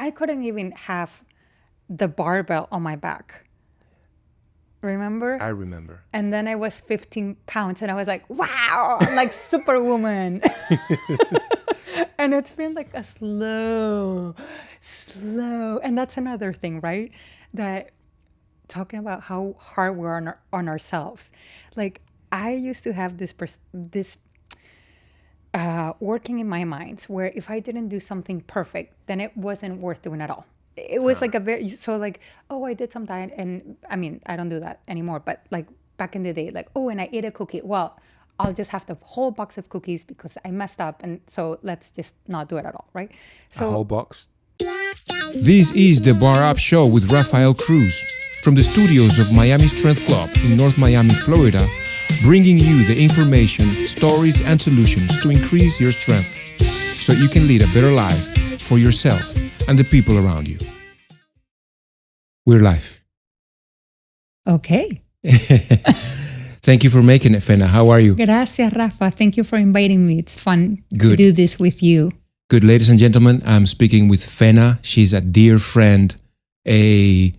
I couldn't even have the barbell on my back. Remember? I remember. And then I was 15 pounds and I was like, wow, I'm like superwoman. And it's been like a slow. And that's another thing, right? That talking about how hard we're on ourselves. Like I used to have this working in my mind where if I didn't do something perfect, then it wasn't worth doing at all. It was like oh, I did some diet, and I mean, I don't do that anymore, but like back in the day, like, oh, and I ate a cookie. Well, I'll just have the whole box of cookies because I messed up, and so let's just not do it at all, right? So A whole box? This is the Bar Up Show with Rafael Cruz from the studios of Miami Strength Club in North Miami, Florida, bringing you the information, stories, and solutions to increase your strength so you can lead a better life for yourself and the people around you. We're live. Okay. Thank you for making it, Fena. How are you? Gracias, Rafa. Thank you for inviting me. It's fun to Good. do this with you. Good, ladies and gentlemen, I'm speaking with Fena. She's a dear friend, a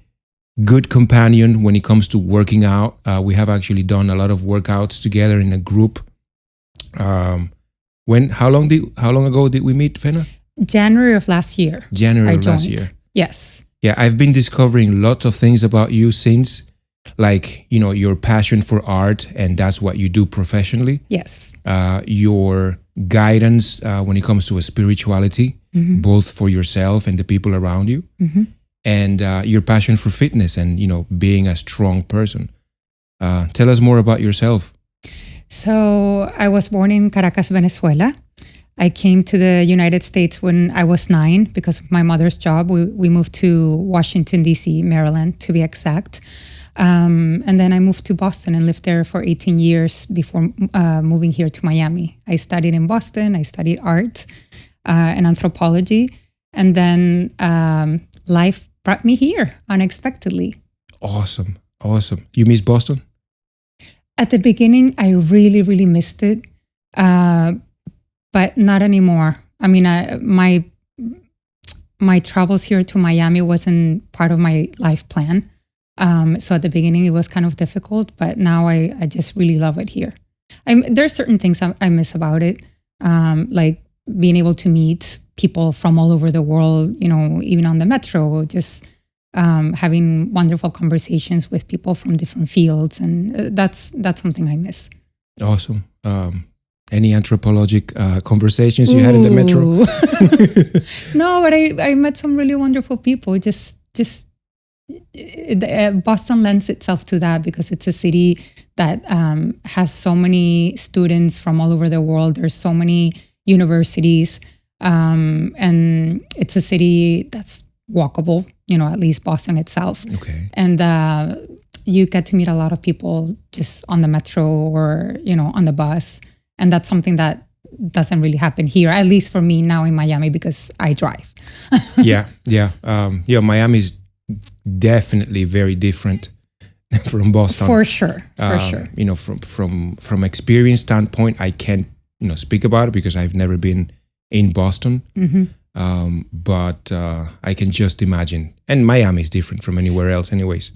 good companion when it comes to working out. We have actually done a lot of workouts together in a group. How long ago did we meet, Fena? January of last year. January I of last joined. year. Yes. Yeah, I've been discovering lots of things about you since, like, your passion for art, and that's what you do professionally. Yes. Your guidance when it comes to a spirituality, both for yourself and the people around you, and your passion for fitness and, being a strong person. Tell us more about yourself. So I was born in Caracas, Venezuela. I came to the United States when I was 9 because of my mother's job. We moved to Washington, D.C., Maryland, to be exact. And then I moved to Boston and lived there for 18 years before moving here to Miami. I studied in Boston. I studied art and anthropology. And then life brought me here unexpectedly. Awesome. You miss Boston? At the beginning, I really, really missed it. But not anymore. I mean, my travels here to Miami wasn't part of my life plan. So at the beginning, it was kind of difficult, but now I just really love it here. There are certain things I miss about it, like being able to meet people from all over the world, even on the metro, just having wonderful conversations with people from different fields. And that's something I miss. Awesome. Any anthropologic conversations you had in the metro? No, but I met some really wonderful people. Boston lends itself to that because it's a city that has so many students from all over the world. There's so many universities, and it's a city that's walkable, at least Boston itself. Okay. And you get to meet a lot of people just on the metro or, on the bus. And that's something that doesn't really happen here, at least for me now in Miami, because I drive. Yeah. Miami is definitely very different from Boston. For sure. From experience standpoint, I can't speak about it because I've never been in Boston. But I can just imagine. And Miami is different from anywhere else, anyways.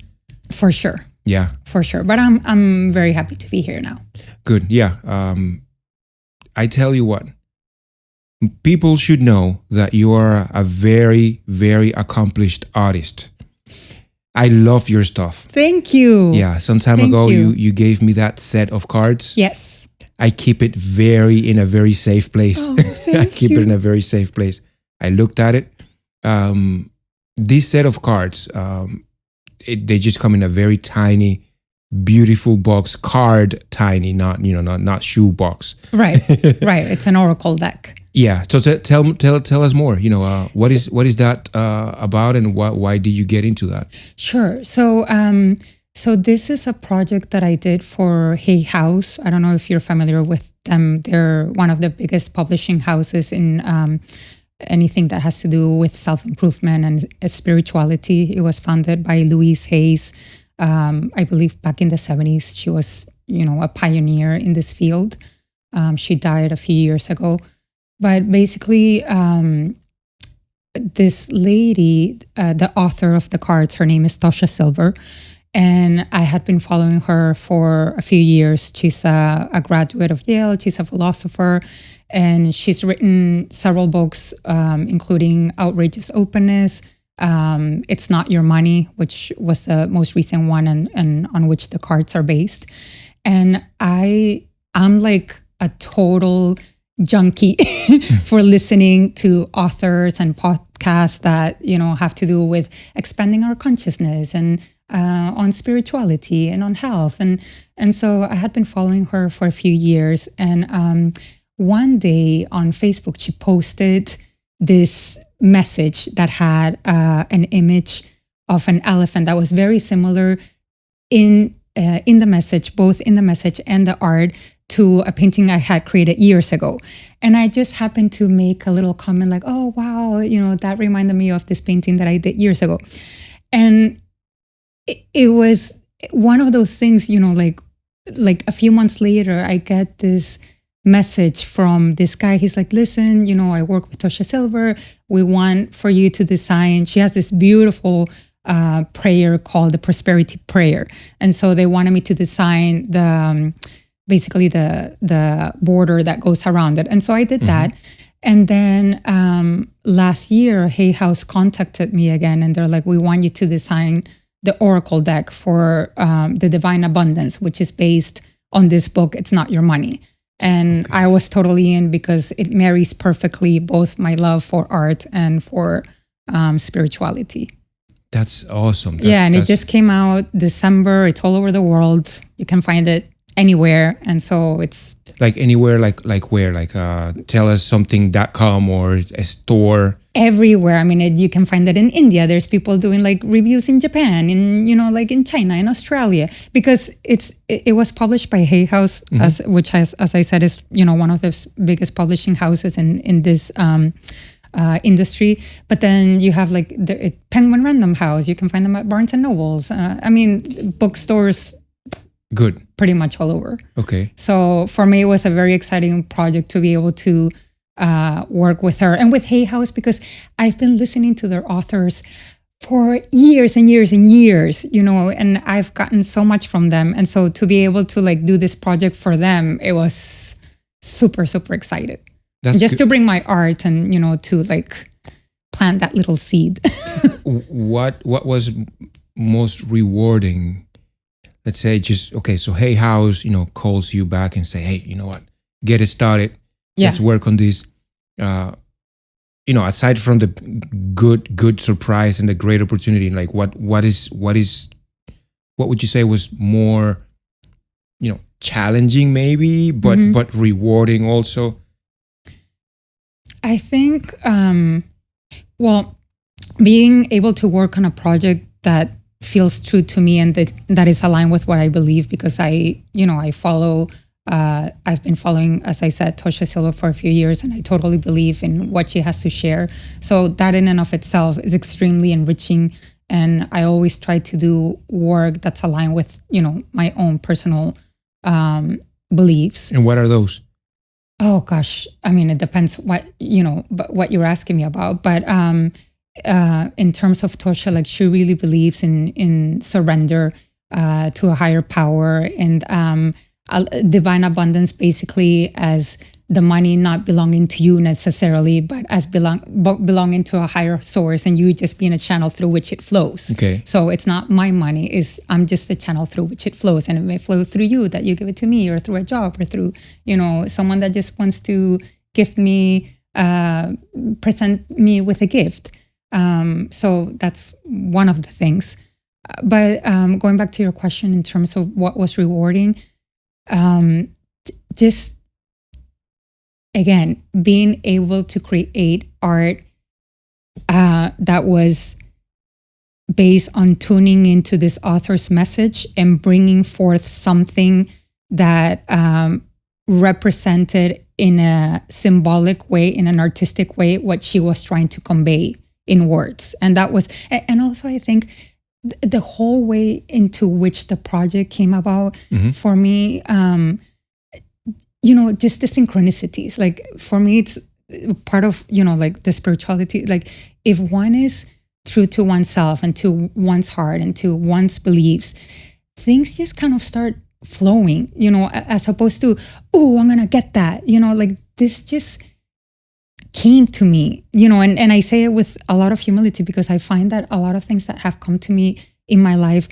For sure. Yeah. For sure. But I'm very happy to be here now. Good. Yeah. I tell you what, people should know that you are a very, very accomplished artist. I love your stuff. Thank you. Yeah. Some time ago, you gave me that set of cards. Yes. I keep it in a very safe place. Oh, thank I keep it in a very safe place. I looked at it. This set of cards, they just come in a very tiny, beautiful box, card tiny, not shoe box. Right. It's an oracle deck. Yeah. So tell us more. What is that about, and why did you get into that? Sure. So this is a project that I did for Hay House. I don't know if you're familiar with them. They're one of the biggest publishing houses in anything that has to do with self-improvement and spirituality. It was founded by Louise Hayes. I believe back in the 70s, she was, a pioneer in this field. She died a few years ago. But basically, this lady, the author of the cards, her name is Tosha Silver. And I had been following her for a few years. She's a graduate of Yale. She's a philosopher. And she's written several books, including Outrageous Openness, It's Not Your Money, which was the most recent one and on which the cards are based. And I'm like a total junkie for listening to authors and podcasts that, have to do with expanding our consciousness and on spirituality and on health. And so I had been following her for a few years. And one day on Facebook, she posted this message that had an image of an elephant that was very similar in the message, both in the message and the art, to a painting I had created years ago. And I just happened to make a little comment like, oh, wow, that reminded me of this painting that I did years ago. And it was one of those things, like a few months later, I get this message from this guy. He's like, listen, I work with Tosha Silver. We want for you to design. She has this beautiful prayer called the Prosperity Prayer. And so they wanted me to design basically the border that goes around it. And so I did that. And then last year, Hay House contacted me again, and they're like, we want you to design the Oracle deck for the Divine Abundance, which is based on this book, It's Not Your Money. And I was totally in because it marries perfectly both my love for art and for spirituality. That's awesome. It just came out December. It's all over the world. You can find it anywhere. And so it's like anywhere, like where, like tellussomething.com or a store. Everywhere. I mean, you can find it in India. There's people doing like reviews in Japan, like in China, in Australia, because it was published by Hay House, which as I said, is, one of the biggest publishing houses in this industry. But then you have like the Penguin Random House. You can find them at Barnes and Nobles. Bookstores. Good. Pretty much all over. Okay. So for me, it was a very exciting project to be able to work with her and with Hay House, because I've been listening to their authors for years and years and years, and I've gotten so much from them. And so to be able to like do this project for them, it was super, super excited. That's just to bring my art and, to like plant that little seed. What was most rewarding? Let's say so Hay House, calls you back and say, hey, you know what, get it started. Yeah. Let's work on this. Aside from the good surprise and the great opportunity, like what would you say was more, challenging maybe, but rewarding also? I think, being able to work on a project that feels true to me and that is aligned with what I believe, because I follow. I've been following, as I said, Tosha Silver for a few years, and I totally believe in what she has to share. So that in and of itself is extremely enriching. And I always try to do work that's aligned with, my own personal beliefs. And what are those? Oh, gosh. I mean, it depends what you're asking me about. But in terms of Tosha, like she really believes in surrender to a higher power, and divine abundance, basically as the money not belonging to you necessarily, but as belonging to a higher source, and you just being a channel through which it flows. Okay. So it's not my money, I'm just the channel through which it flows, and it may flow through you, that you give it to me, or through a job, or through, someone that just wants to gift me, present me with a gift. So that's one of the things. But going back to your question in terms of what was rewarding, just again, being able to create art that was based on tuning into this author's message and bringing forth something that represented in a symbolic way, in an artistic way, what she was trying to convey in words. And that was, and also I think the whole way into which the project came about, for me, just the synchronicities. Like for me, it's part of, like the spirituality, like if one is true to oneself and to one's heart and to one's beliefs, things just kind of start flowing, as opposed to, oh, I'm going to get that, like this just came to me, and I say it with a lot of humility, because I find that a lot of things that have come to me in my life,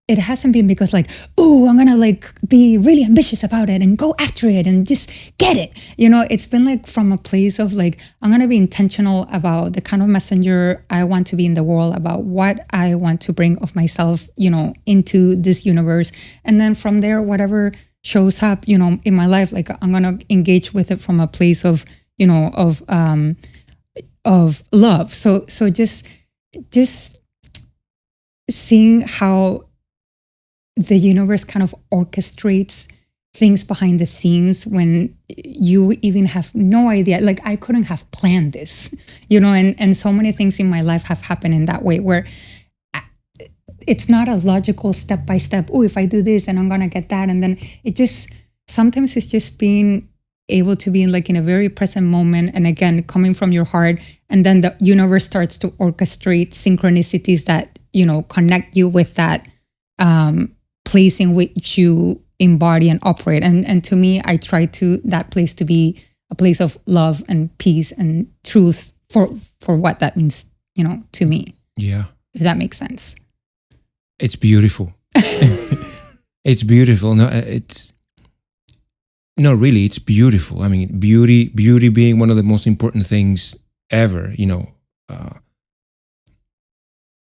it hasn't been because like, oh, I'm going to like be really ambitious about it and go after it and just get it. It's been like from a place of like, I'm going to be intentional about the kind of messenger I want to be in the world, about what I want to bring of myself, into this universe. And then from there, whatever shows up, in my life, like I'm going to engage with it from a place of, of love. So just seeing how the universe kind of orchestrates things behind the scenes when you even have no idea. Like I couldn't have planned this, and so many things in my life have happened in that way, where it's not a logical step by step. Oh, if I do this and I'm going to get that. And then sometimes it's just being able to be in a very present moment. And again, coming from your heart. And then the universe starts to orchestrate synchronicities that, connect you with that place in which you embody and operate. And to me, I try that place to be a place of love and peace and truth for what that means, to me. Yeah. If that makes sense. It's beautiful. It's beautiful. No, really, it's beautiful. I mean, beauty being one of the most important things ever,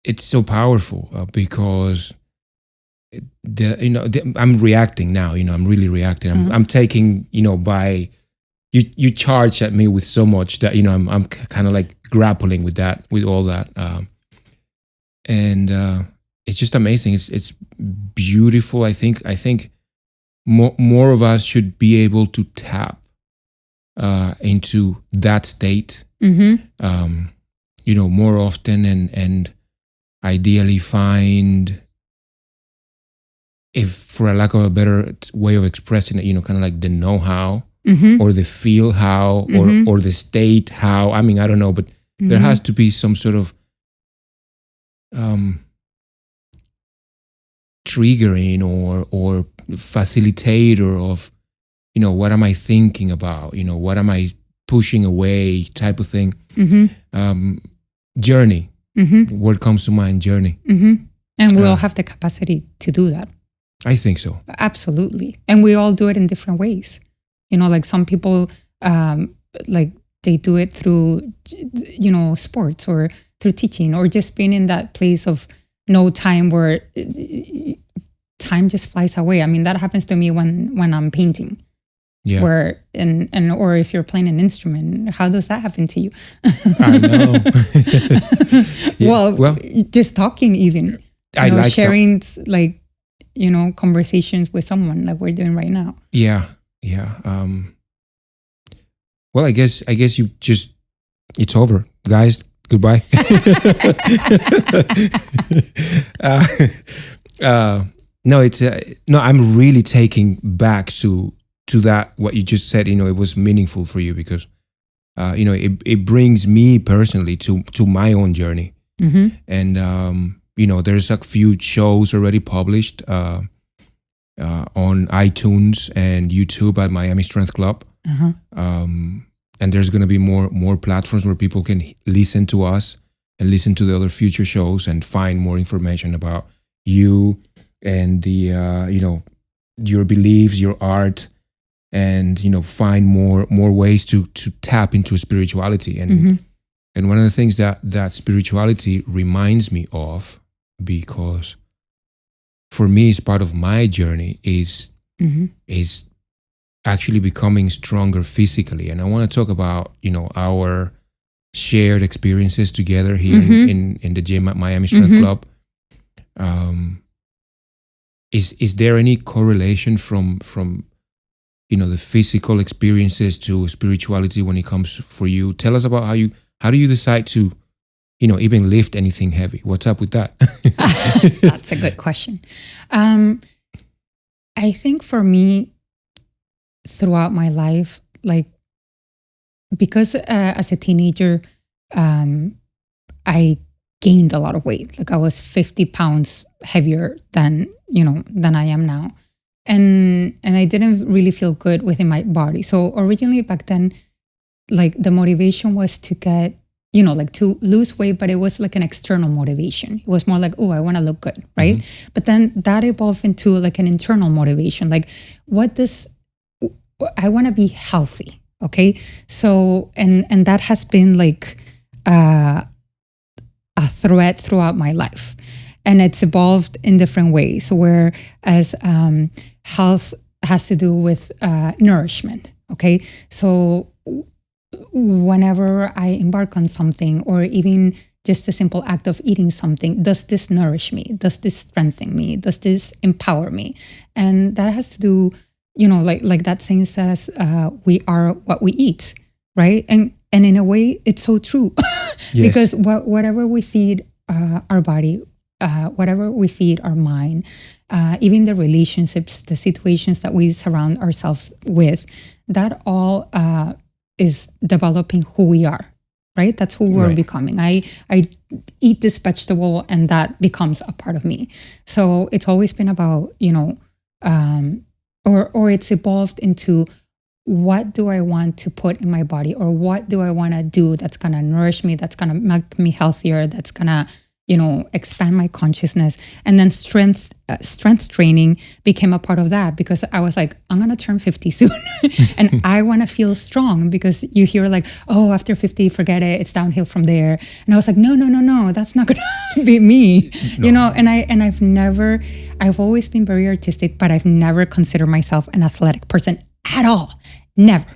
it's so powerful because I'm reacting now, I'm really reacting. I'm taking, by you charge at me with so much that, I'm kind of like grappling with all that. And it's just amazing. It's beautiful. I think more of us should be able to tap into that state, more often, and ideally find, if for a lack of a better way of expressing it, kind of like the know-how or the feel how or the state how. I mean, I don't know, but there has to be some sort of triggering or facilitator of, what am I thinking about? What am I pushing away type of thing. Journey. Word comes to mind, journey. And we all have the capacity to do that. I think so. Absolutely. And we all do it in different ways. Like some people, like they do it through, sports or through teaching or just being in that place of no time where time just flies away. I mean, that happens to me when I'm painting. Yeah. Where or if you're playing an instrument, how does that happen to you? I know. Yeah. Well, just talking even. I like sharing conversations with someone like we're doing right now. Yeah. Well, I guess you just, it's over, guys. Goodbye. No, I'm really taking back to that, what you just said. It was meaningful for you because, it brings me personally to my own journey. And, there's a few shows already published on iTunes and YouTube at Miami Strength Club. And there's going to be more platforms where people can listen to us and listen to the other future shows and find more information about you and the, your beliefs, your art, and, find more ways to tap into spirituality. And and one of the things that spirituality reminds me of, because for me, it's part of my journey, is actually becoming stronger physically. And I want to talk about, our shared experiences together here in the gym at Miami Strength Club. Is there any correlation from the physical experiences to spirituality when it comes for you? Tell us about how do you decide to, even lift anything heavy? What's up with that? That's a good question. I think for me, throughout my life, like because as a teenager, I gained a lot of weight. Like I was 50 pounds heavier than I am now. And I didn't really feel good within my body. So originally back then, like the motivation was to get, like to lose weight, but it was like an external motivation. It was more like, oh, I want to look good, right? Mm-hmm. But then that evolved into like an internal motivation. Like I want to be healthy, okay? So, and that has been like a thread throughout my life. And it's evolved in different ways. Whereas health has to do with nourishment, okay? So whenever I embark on something, or even just the simple act of eating something, does this nourish me? Does this strengthen me? Does this empower me? And that has to do, like that saying says, we are what we eat, right? And in a way, it's so true. Yes. Because whatever we feed our body, whatever we feed our mind, even the relationships, the situations that we surround ourselves with, that all is developing who we are, right? That's who we're becoming. I eat this vegetable and that becomes a part of me. So it's always been about, or it's evolved into, what do I want to put in my body, or what do I want to do that's going to nourish me, that's going to make me healthier, that's going to, expand my consciousness. And then strength training became a part of that, because I was like, I'm going to turn 50 soon and I want to feel strong, because you hear like, oh, after 50, forget it, it's downhill from there. And I was like, no, that's not going to be me, no. And I've always been very artistic, but I've never considered myself an athletic person at all. Never.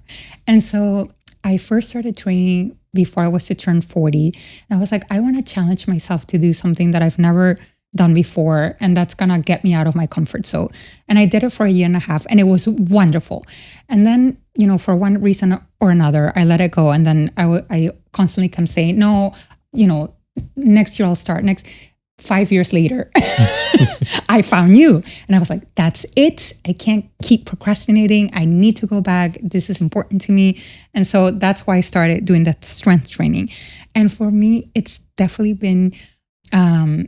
And so I first started training before I was to turn 40. And I was like, I want to challenge myself to do something that I've never done before. And that's going to get me out of my comfort zone. And I did it for a year and a half, and it was wonderful. And then, for one reason or another, I let it go. And then I constantly kept saying, no, next year I'll start. 5 years later, I found you. And I was like, that's it. I can't keep procrastinating. I need to go back. This is important to me. And so that's why I started doing that strength training. And for me, it's definitely been a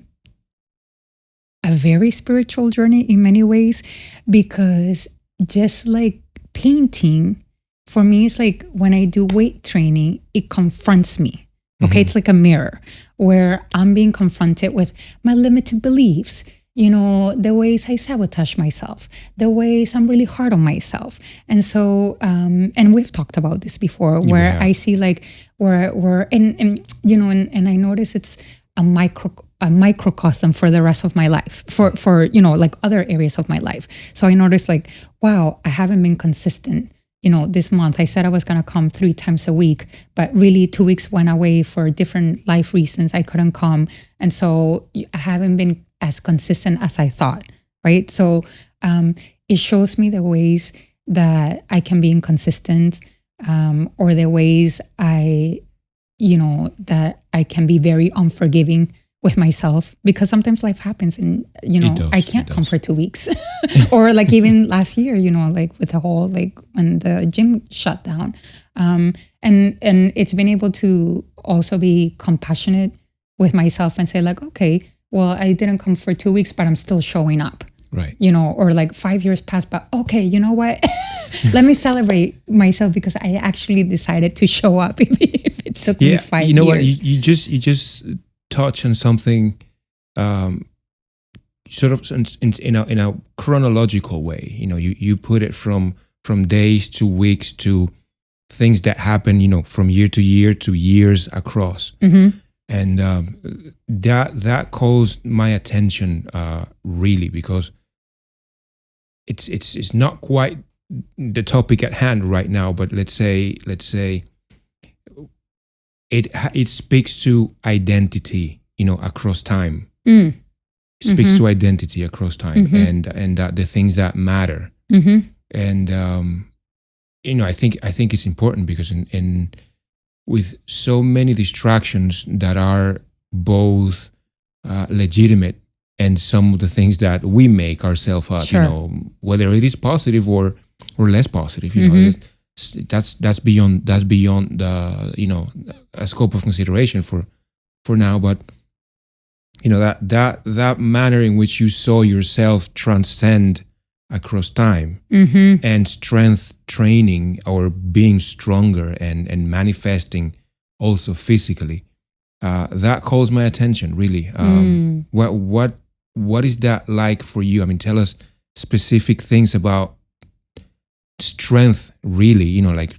very spiritual journey in many ways, because just like painting, for me, it's like when I do weight training, it confronts me. Okay, It's like a mirror where I'm being confronted with my limited beliefs, the ways I sabotage myself, the ways I'm really hard on myself. And so, and we've talked about this before, where I see like and I notice it's a microcosm for the rest of my life, for like other areas of my life. So I noticed like, wow, I haven't been consistent. This month I said I was going to come 3 times a week, but really 2 weeks went away for different life reasons. I couldn't come. And so I haven't been as consistent as I thought. Right. So it shows me the ways that I can be inconsistent, or the ways that I can be very unforgiving with myself, because sometimes life happens and, I can't come for 2 weeks or like even last year, like with the whole, like when the gym shut down. And it's been able to also be compassionate with myself and say like, okay, well, I didn't come for 2 weeks, but I'm still showing up. Right. Or like 5 years passed, but okay, you know what? Let me celebrate myself because I actually decided to show up if it took me 5 years. You know what? You just touch on something sort of in a chronological way. You put it from days to weeks to things that happen, from year to year to years across. Mm-hmm. And that calls my attention really, because it's not quite the topic at hand right now, but let's say it speaks to identity, across time. It speaks to identity across time, and the things that matter. And I think it's important because in with so many distractions that are both legitimate and some of the things that we make ourselves up, sure. Whether it is positive or less positive, that's beyond the a scope of consideration for now. But that manner in which you saw yourself transcend across time and strength training or being stronger and manifesting also physically, that calls my attention really. What is that like for you? I mean, tell us specific things about strength really, like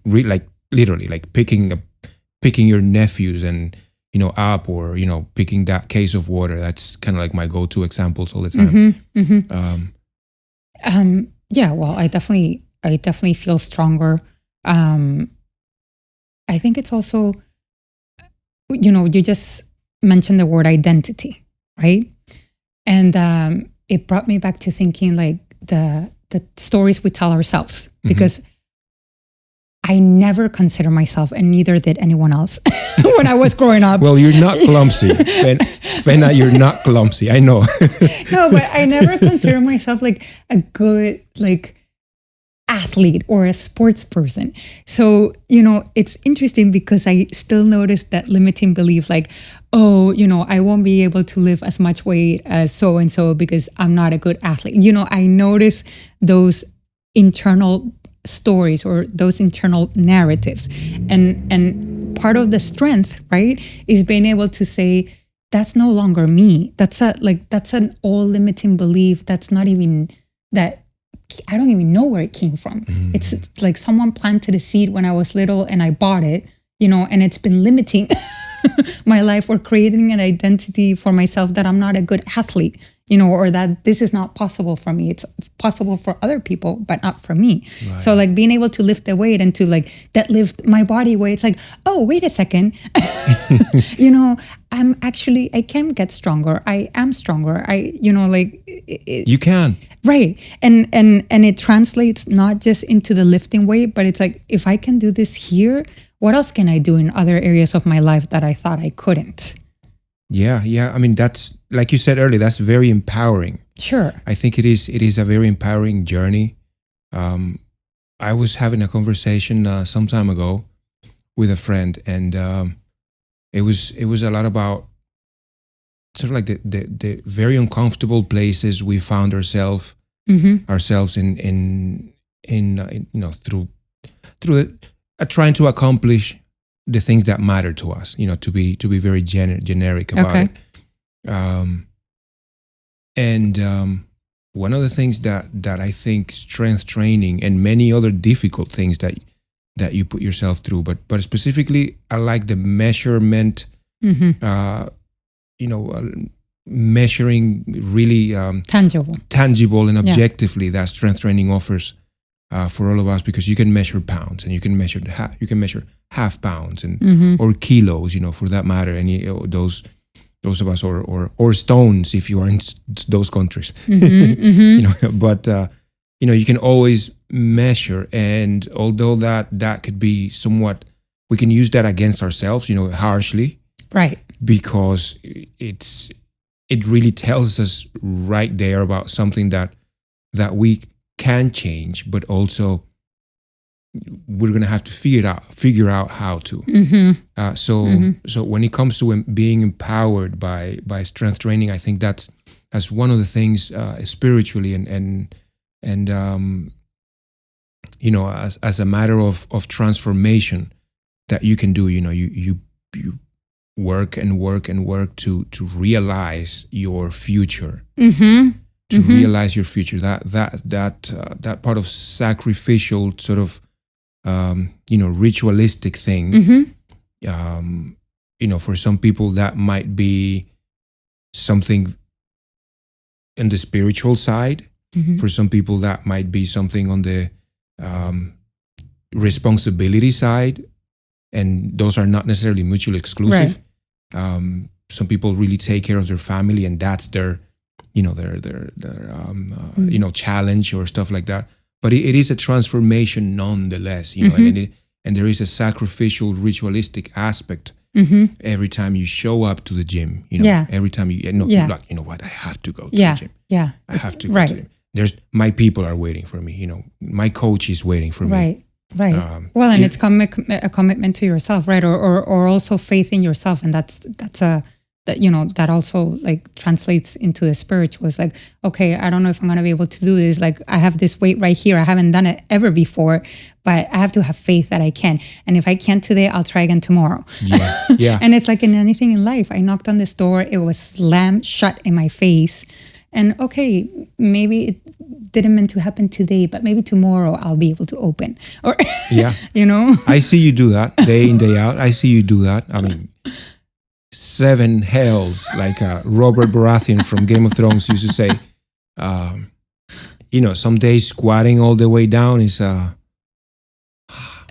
literally like picking your nephews and up, or picking that case of water. That's kind of like my go-to examples all the time. Yeah, well, I definitely feel stronger. I think it's also, you just mentioned the word identity, right? And it brought me back to thinking like the stories we tell ourselves, because I never consider myself, and neither did anyone else when I was growing up. Well, you're not clumsy. Fena, you're not clumsy. I know. No, but I never consider myself like a good athlete or a sports person. So, it's interesting because I still notice that limiting belief, like, oh, I won't be able to lift as much weight as so-and-so because I'm not a good athlete. I notice those internal stories or those internal narratives. And part of the strength, right, is being able to say, that's no longer me. That's an all limiting belief. That's not even that. I don't even know where it came from. It's like someone planted a seed when I was little and I bought it, and it's been limiting my life, or creating an identity for myself that I'm not a good athlete, or that this is not possible for me. It's possible for other people, but not for me. Right. So like being able to lift the weight and to like deadlift my body weight, it's like, oh, wait a second. I can get stronger. I am stronger. You can. Right. And it translates not just into the lifting weight, but it's like, if I can do this here, what else can I do in other areas of my life that I thought I couldn't? Yeah. I mean, that's, like you said earlier, that's very empowering. Sure. I think it is a very empowering journey. I was having a conversation some time ago with a friend, and it was a lot about sort of like the very uncomfortable places we found ourselves in through trying to accomplish the things that matter to us, to be very generic about it. One of the things that I think strength training and many other difficult things that you put yourself through, but specifically, I like the measurement, measuring really tangible and objectively that strength training offers for all of us, because you can measure pounds and you can measure half pounds and or kilos, for that matter, and those of us or stones if you are in those countries, but you can always measure, and although that could be somewhat, we can use that against ourselves, harshly, right? Because it really tells us right there about something that we can change, but also we're going to have to figure out how to. So when it comes to being empowered by strength training, I think that's one of the things spiritually and as a matter of transformation that you can do. You work and work and work to realize your future. To realize your future, that part of sacrificial sort of ritualistic thing. For some people that might be something in the spiritual side. For some people that might be something on the responsibility side, and those are not necessarily mutually exclusive. Right. Some people really take care of their family, and that's their challenge or stuff like that. But it is a transformation nonetheless, and there is a sacrificial, ritualistic aspect every time you show up to the gym. Every time like, what, I have to go to the gym. Yeah, I have to go to the gym. My people are waiting for me. My coach is waiting for me. Right. Well, and it's a commitment to yourself, right? Or also faith in yourself. And that also like translates into the spiritual. It's like, okay, I don't know if I'm going to be able to do this. Like I have this weight right here. I haven't done it ever before, but I have to have faith that I can. And if I can't today, I'll try again tomorrow. Yeah. Yeah. And it's like in anything in life. I knocked on this door. It was slammed shut in my face. And okay, maybe it didn't meant to happen today, but maybe tomorrow I'll be able to open. Or, yeah. I see you do that day in, day out. I see you do that. I mean, 7 hells, like Robert Baratheon from Game of Thrones used to say. Some days squatting all the way down is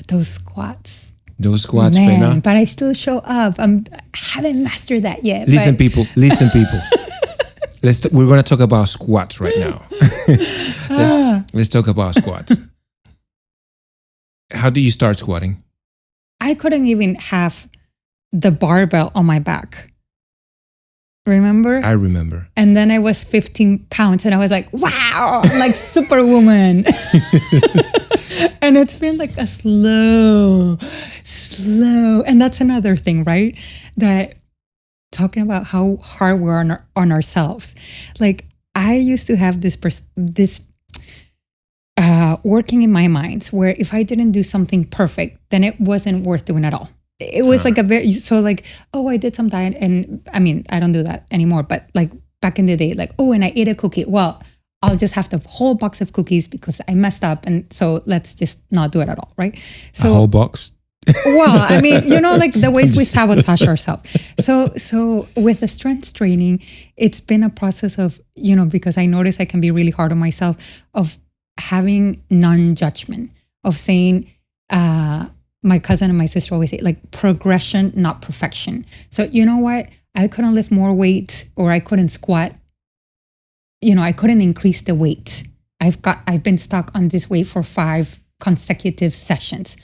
those squats. Those squats, Man, Fena. but I still show up. I haven't mastered that yet. Listen, people. We're going to talk about squats right now. Let's talk about squats. How do you start squatting? I couldn't even have the barbell on my back. Remember? I remember. And then I was 15 pounds and I was like, wow, I'm like superwoman. And it's been like a slow. And that's another thing, right? That talking about how hard we're on ourselves. Like I used to have this working in my mind where if I didn't do something perfect, then it wasn't worth doing at all. It was like I did some diet, and I mean, I don't do that anymore, but like back in the day, like, and I ate a cookie. Well, I'll just have the whole box of cookies because I messed up. And so let's just not do it at all. Right. So a whole box. Well, I mean, like the ways we sabotage ourselves. So with the strength training, it's been a process of, because I notice I can be really hard on myself, of having non-judgment, of saying, my cousin and my sister always say, like, progression, not perfection. So you know what? I couldn't lift more weight, or I couldn't squat. I couldn't increase the weight. I've been stuck on this weight for 5 consecutive sessions.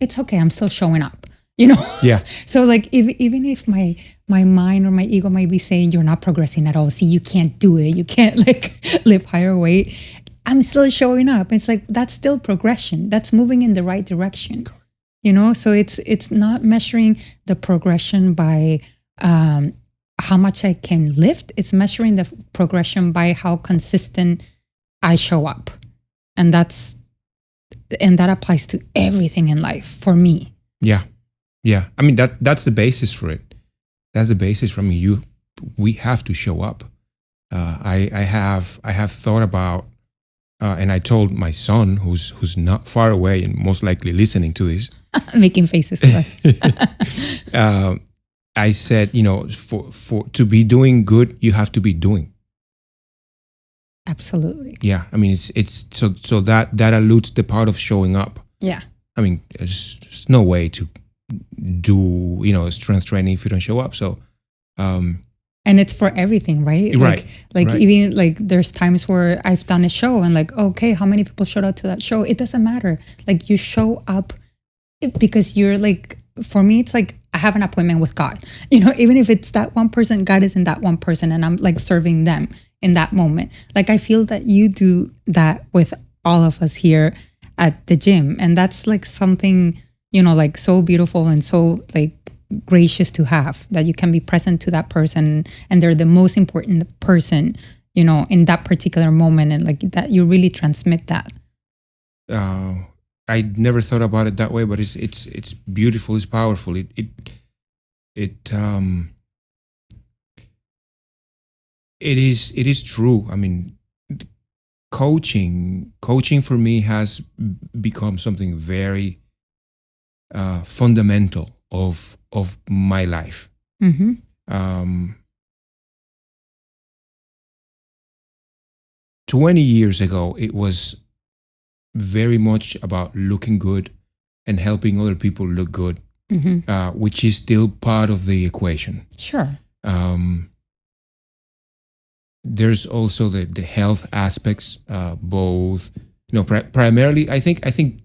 It's okay. I'm still showing up, Yeah. So like, even if my mind or my ego might be saying you're not progressing at all. See, you can't do it. You can't like lift higher weight. I'm still showing up. It's like, that's still progression. That's moving in the right direction. So it's not measuring the progression by how much I can lift. It's measuring the progression by how consistent I show up. And that applies to everything in life for me. Yeah. Yeah. I mean, that's the basis for it. That's the basis for me. We have to show up. I have thought about, and I told my son, who's not far away and most likely listening to this, making faces to us. I said, for to be doing good, you have to be doing. Absolutely. Yeah. I mean, it's so that alludes the part of showing up. Yeah. I mean, there's no way to do, strength training if you don't show up. So, and it's for everything, right? Right. Like right. Even like there's times where I've done a show and like, okay, how many people showed up to that show? It doesn't matter. Like you show up because you're like, for me, it's like I have an appointment with God. Even if it's that one person, God is in that one person and I'm like serving them in that moment. Like I feel that you do that with all of us here at the gym. And that's like something, like so beautiful and so like gracious to have, that you can be present to that person and they're the most important person, in that particular moment, and like that you really transmit that. I never thought about it that way, but it's beautiful, it's powerful. It is true. I mean, coaching for me has become something very fundamental of my life. Mm-hmm. 20 years ago, it was very much about looking good and helping other people look good, mm-hmm. Which is still part of the equation. Sure. There's also the health aspects, both, primarily, I think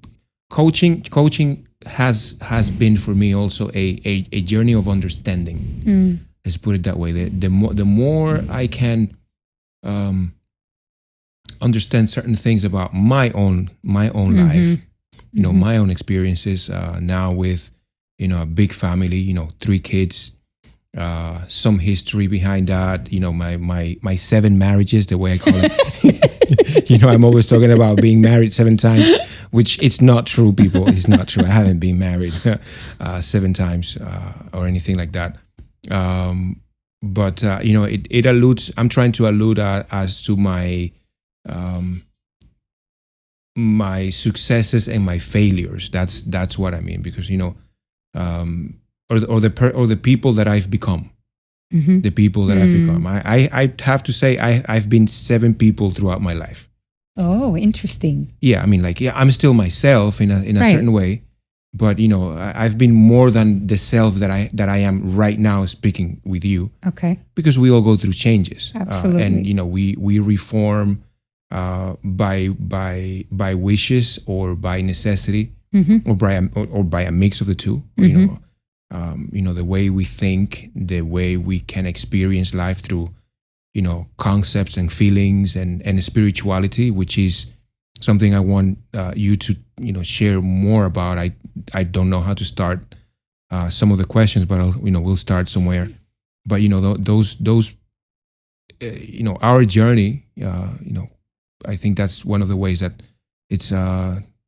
coaching has been for me also a journey of understanding. Let's put it that way. The more I can understand certain things about my own mm-hmm. life, my own experiences now with, a big family, 3 kids, some history behind that, my 7 marriages, the way I call it. I'm always talking about being married 7 times, which it's not true, people. It's not true. I haven't been married 7 times or anything like that. But it alludes. I'm trying to allude as to my my successes and my failures. That's what I mean, because or the people that I've become. The people that I've become. I have to say I've been 7 people throughout my life. Oh, interesting. Yeah, I mean, I'm still myself in a Right. certain way, but I've been more than the self that I am right now speaking with you, Okay. because we all go through changes. Absolutely. And we reform by wishes or by necessity, or by a mix of the two. The way we think, the way we can experience life through concepts and feelings and spirituality, which is something I want you to share more about. I don't know how to start some of the questions, but we'll start somewhere. But those our journey, I think that's one of the ways that it's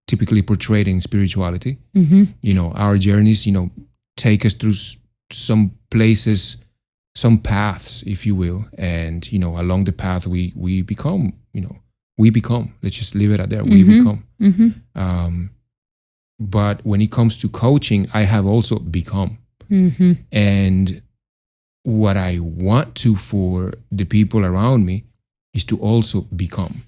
typically portrayed in spirituality. Our journeys take us through some places, some paths, if you will, and along the path we become. Let's just leave it at there. We become. But when it comes to coaching, I have also become. And what I want to for the people around me is to also become.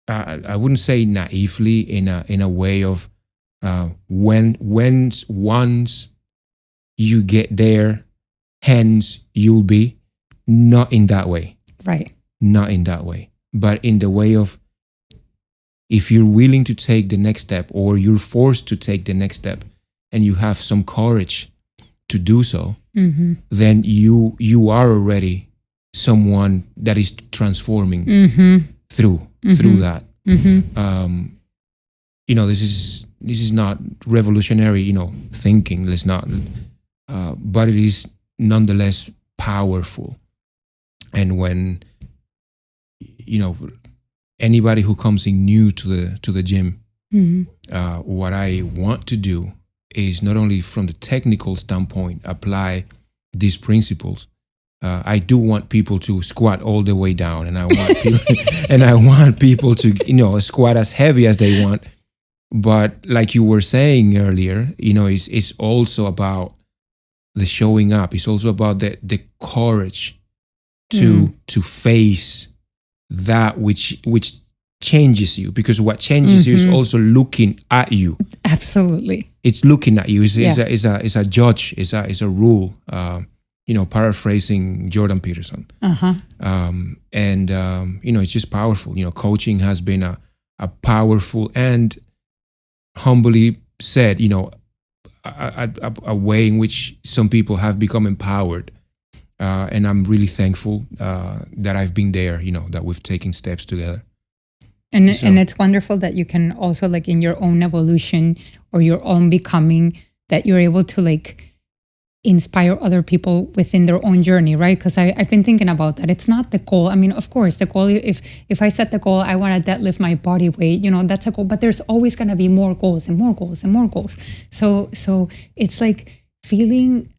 I wouldn't say naively in a way of once you get there, hence you'll be. Not in that way. Right. Not in that way. But in the way of, if you're willing to take the next step, or you're forced to take the next step, and you have some courage to do so, then you are already someone that is transforming through that. This is not revolutionary, thinking. Let's not, but it is nonetheless powerful. And when anybody who comes in new to the gym, what I want to do is not only from the technical standpoint apply these principles. I do want people to squat all the way down, and I want people, and I want people to squat as heavy as they want. But like you were saying earlier, it's also about the showing up. It's also about the courage to face that which changes you, because what changes you is also looking at you. Absolutely. It's looking at you. It's a judge. It's a rule. Paraphrasing Jordan Peterson. It's just powerful. Coaching has been a powerful and, humbly said, a way in which some people have become empowered. And I'm really thankful that I've been there, that we've taken steps together. And it's wonderful that you can also, like, in your own evolution or your own becoming, that you're able to inspire other people within their own journey, right? Because I've been thinking about that. It's not the goal. I mean, of course, the goal, if I set the goal, I want to deadlift my body weight, that's a goal, but there's always going to be more goals and more goals and more goals. So it's like feeling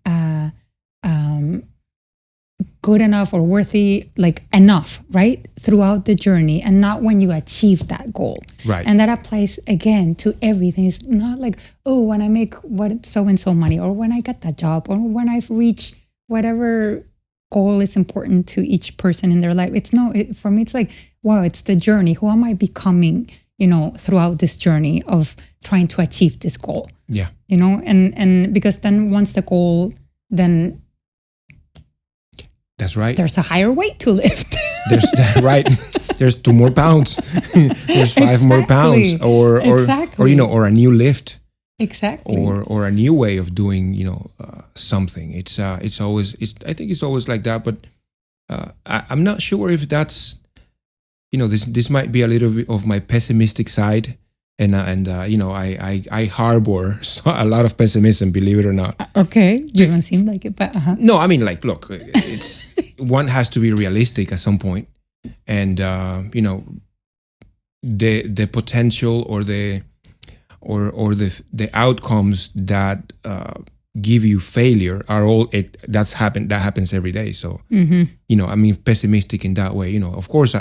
good enough or worthy, enough, right? Throughout the journey, and not when you achieve that goal. Right. And that applies again to everything. It's not like, oh, when I make what so-and-so money, or when I get that job, or when I've reached whatever goal is important to each person in their life. For me, it's like, wow, it's the journey. Who am I becoming, throughout this journey of trying to achieve this goal? Yeah. And because then once the goal, then that's right. There's a higher weight to lift. There's 2 more pounds. There's 5 more pounds, or a new lift. Exactly. Or a new way of doing, something. It's always. I think it's always like that. But I'm not sure if that's, this might be a little bit of my pessimistic side. and you know, I harbor a lot of pessimism, believe it or not. Okay, you don't seem like it, but No, I mean, like, look, it's one has to be realistic at some point, and you know, the potential or the outcomes that give you failure are all that happens every day. So you know, I mean, pessimistic in that way. You know, of course,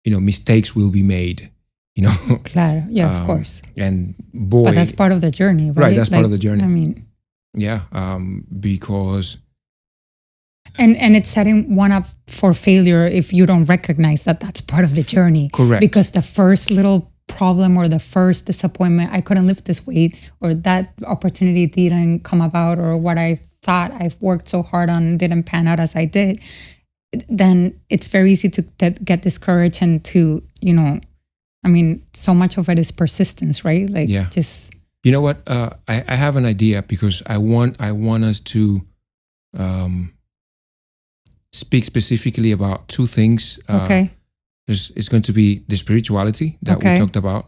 you know, mistakes will be made. You know, claro, yeah, of course. And boy, but that's part of the journey, right? Right, that's part of the journey. I mean, yeah, because. And it's setting one up for failure if you don't recognize that that's part of the journey. Correct. Because the first little problem or the first disappointment, I couldn't lift this weight, or that opportunity didn't come about, or what I thought I've worked so hard on didn't pan out as I did, then it's very easy to get discouraged and to, you know, I mean, so much of it is persistence, right? Like, yeah. Just. You know what? I have an idea, because I want us to speak specifically about two things. Okay. It's going to be the spirituality that we talked about.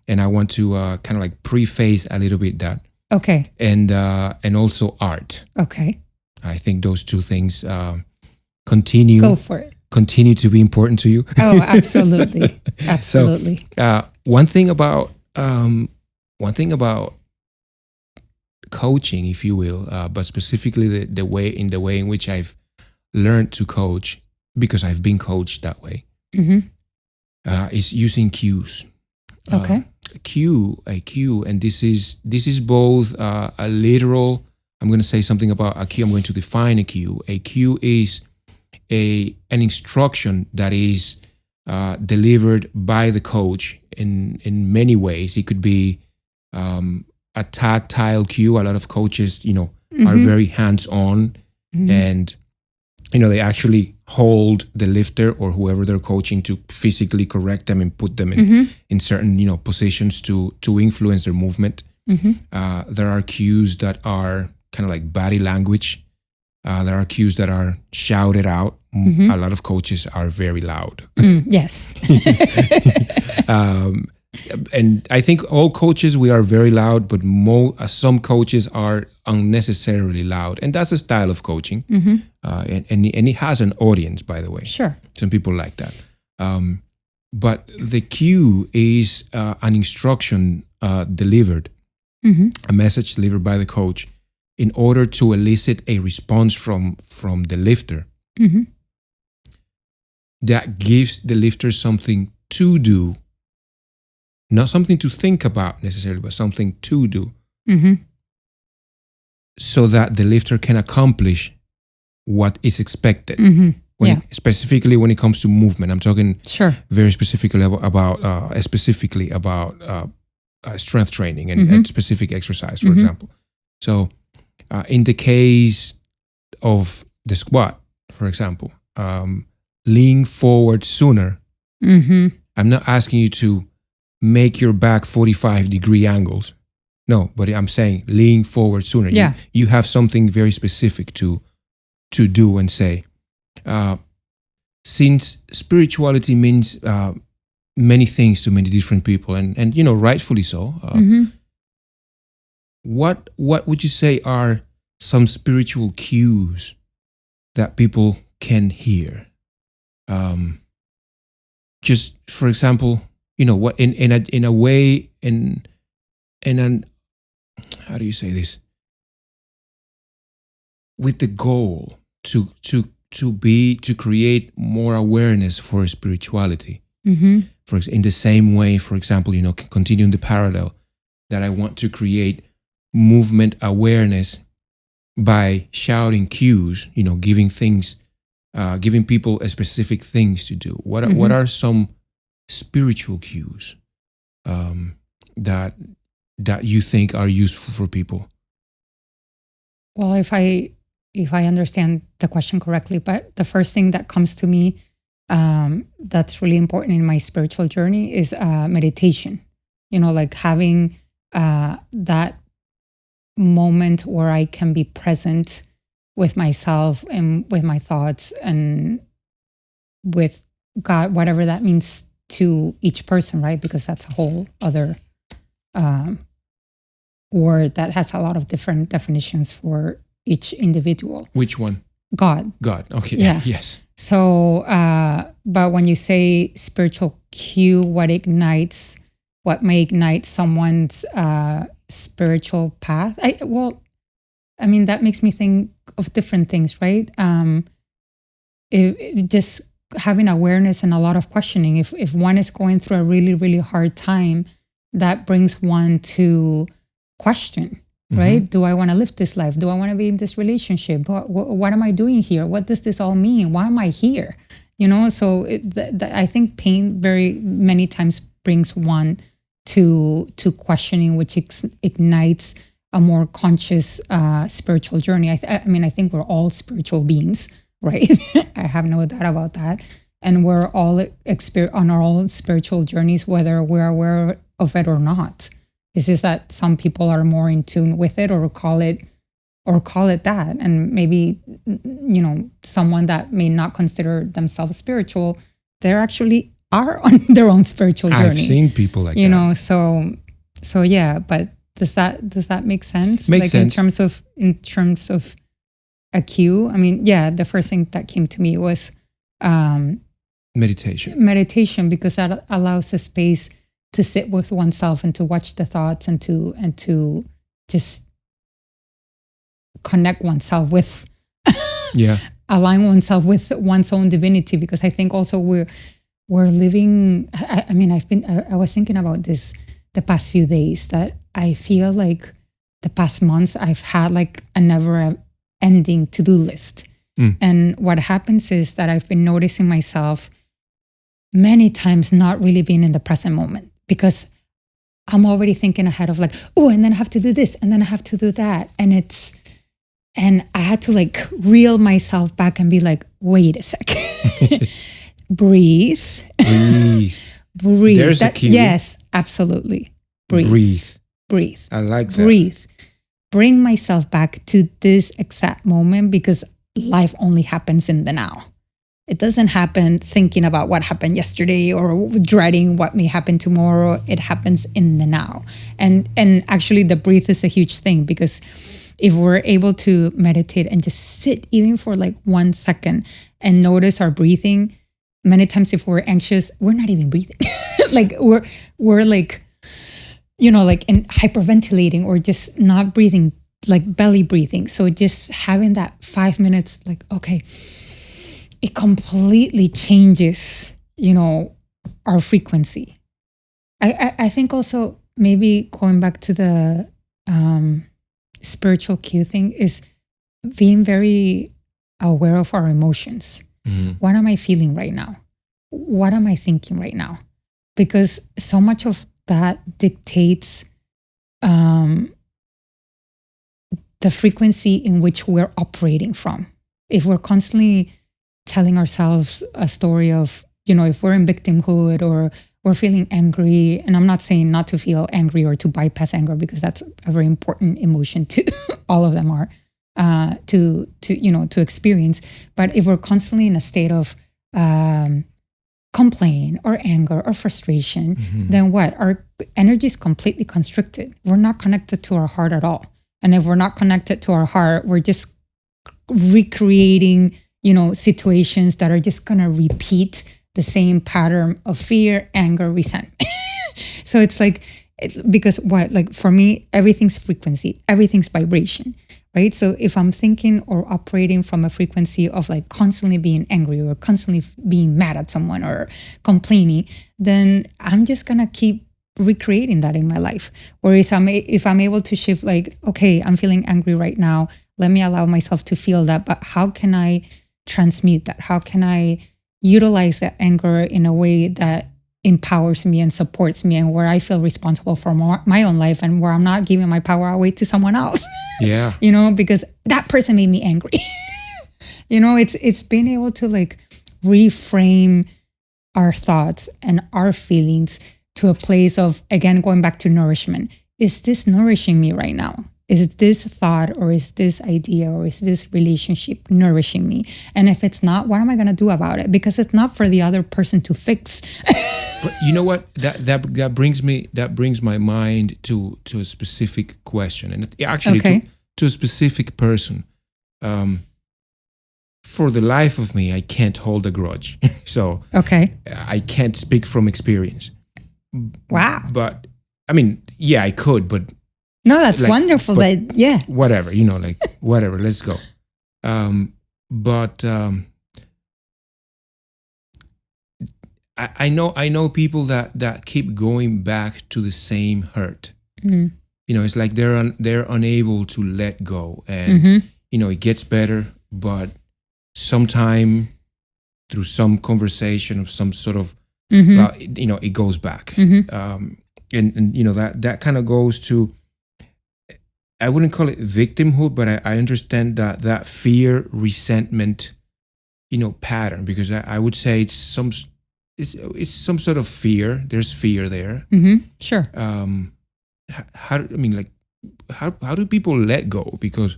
And I want to kind of like preface a little bit that. Okay. And also art. Okay. I think those two things continue. Go for it. Continue to be important to you. Oh, absolutely. Absolutely. So, one thing about coaching, if you will, but specifically the way in which I've learned to coach, because I've been coached that way, is using cues. Okay. A cue, and this is both a literal. I'm going to say something about a cue. I'm going to define a cue. A cue is an instruction that is delivered by the coach in many ways. It could be a tactile cue. A lot of coaches, are very hands-on, and they actually hold the lifter or whoever they're coaching to physically correct them and put them in certain positions to influence their movement. There are cues that are kind of like body language. There are cues that are shouted out. A lot of coaches are very loud. Yes. And I think all coaches, we are very loud, but some coaches are unnecessarily loud. And that's a style of coaching. And it has an audience, by the way. Sure. Some people like that. But the cue is an instruction delivered, a message delivered by the coach in order to elicit a response from the lifter that gives the lifter something to do. Not something to think about necessarily, but something to do, so that the lifter can accomplish what is expected. Specifically when it comes to movement, I'm talking very specifically about strength training and specific exercise, for example. So, in the case of the squat, for example, lean forward sooner. I'm not asking you to make your back 45-degree angles. No, but I'm saying lean forward sooner. Yeah. You have something very specific to do and say. Since spirituality means many things to many different people, and rightfully so. What would you say are some spiritual cues that people can hear? Just for example, what in a way, in an, how do you say this? With the goal to create more awareness for spirituality. In the same way, for example, continuing the parallel, that I want to create movement awareness by shouting cues, giving people a specific things to do. What are some spiritual cues that you think are useful for people? Well, if I understand the question correctly, but the first thing that comes to me that's really important in my spiritual journey is meditation. Like having that moment where I can be present with myself and with my thoughts and with God, whatever that means to each person, right? Because that's a whole other word that has a lot of different definitions for each individual. Which one? God. God. Okay. Yeah. Yes. So, but when you say spiritual cue, what may ignite someone's spiritual path? That makes me think of different things, right? Just having awareness and a lot of questioning. If one is going through a really, really hard time, that brings one to question, right? Do I want to live this life? Do I want to be in this relationship? What am I doing here? What does this all mean? Why am I here? So I think pain very many times brings one to questioning, which ignites a more conscious spiritual journey. I think we're all spiritual beings, right? I have no doubt about that. And we're all on our own spiritual journeys, whether we're aware of it or not. It's just that some people are more in tune with it, or call it that. And maybe, someone that may not consider themselves spiritual, they actually are on their own spiritual journey. I've seen people like that. So yeah, but does that make sense? Makes sense. In terms of a cue. The first thing that came to me was meditation, because that allows a space to sit with oneself and to watch the thoughts and to just connect oneself with align oneself with one's own divinity. Because I think also we're living, I was thinking about this the past few days, that I feel like the past months I've had like a never ending to-do list. And what happens is that I've been noticing myself many times not really being in the present moment, because I'm already thinking ahead of like, oh, and then I have to do this, and then I have to do that. And I had to like reel myself back and be like, wait a second. Breathe. There's a key. Yes, absolutely. Breathe. I like that. Breathe. Bring myself back to this exact moment, because life only happens in the now. It doesn't happen thinking about what happened yesterday or dreading what may happen tomorrow. It happens in the now. And actually the breathe is a huge thing, because if we're able to meditate and just sit even for like 1 second and notice our breathing, many times if we're anxious, we're not even breathing. Like we're like, like in hyperventilating or just not breathing, like belly breathing. So just having that 5 minutes, like, okay, it completely changes, our frequency. I think also maybe going back to the spiritual cue thing is being very aware of our emotions. What am I feeling right now? What am I thinking right now? Because so much of that dictates the frequency in which we're operating from. If we're constantly telling ourselves a story of, if we're in victimhood or we're feeling angry, and I'm not saying not to feel angry or to bypass anger, because that's a very important emotion too. All of them are to experience. But if we're constantly in a state of complaint or anger or frustration, then what? Our energy is completely constricted. We're not connected to our heart at all. And if we're not connected to our heart, we're just recreating, situations that are just going to repeat the same pattern of fear, anger, resentment. So it's because what? Like for me, everything's frequency, everything's vibration, right? So if I'm thinking or operating from a frequency of like constantly being angry or constantly being mad at someone or complaining, then I'm just going to keep recreating that in my life. Whereas if I'm able to shift, like, okay, I'm feeling angry right now, let me allow myself to feel that, but how can I transmute that? How can I utilize that anger in a way that empowers me and supports me, and where I feel responsible for my own life, and where I'm not giving my power away to someone else? Yeah. Because that person made me angry. It's being able to like reframe our thoughts and our feelings to a place of, again, going back to nourishment. Is this nourishing me right now? Is this thought or is this idea or is this relationship nourishing me? And if it's not, what am I going to do about it? Because it's not for the other person to fix. But you know what? That brings my mind to a specific question, and actually to a specific person. For the life of me, I can't hold a grudge. So I can't speak from experience. Wow. But I mean, yeah, I could, but no, that's wonderful. Whatever, whatever. Let's go. I know people that keep going back to the same hurt. Mm. It's like they're unable to let go, and it gets better, but sometime through some conversation of some sort of, it goes back, and that kind of goes to, I wouldn't call it victimhood, but I understand that fear, resentment, pattern, because I would say it's some sort of fear. There's fear there. Mm-hmm. Sure. How do people let go? Because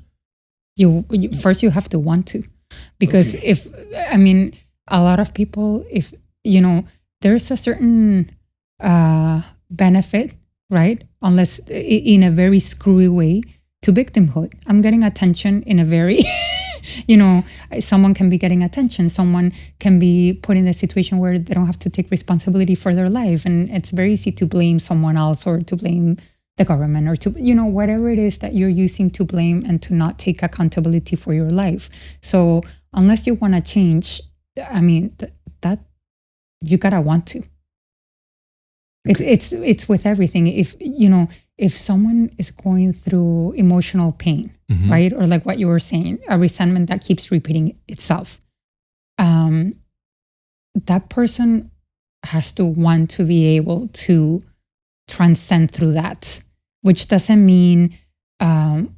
you first you have to want to, because a lot of people, if there's a certain benefit, right? Unless in a very screwy way to victimhood. I'm getting attention in a very someone can be getting attention. Someone can be put in a situation where they don't have to take responsibility for their life. And it's very easy to blame someone else or to blame the government or to, whatever it is that you're using to blame and to not take accountability for your life. So unless you want to change, that you gotta want to. Okay. It's with everything. If someone is going through emotional pain, right? Or like what you were saying, a resentment that keeps repeating itself, that person has to want to be able to transcend through that, which doesn't mean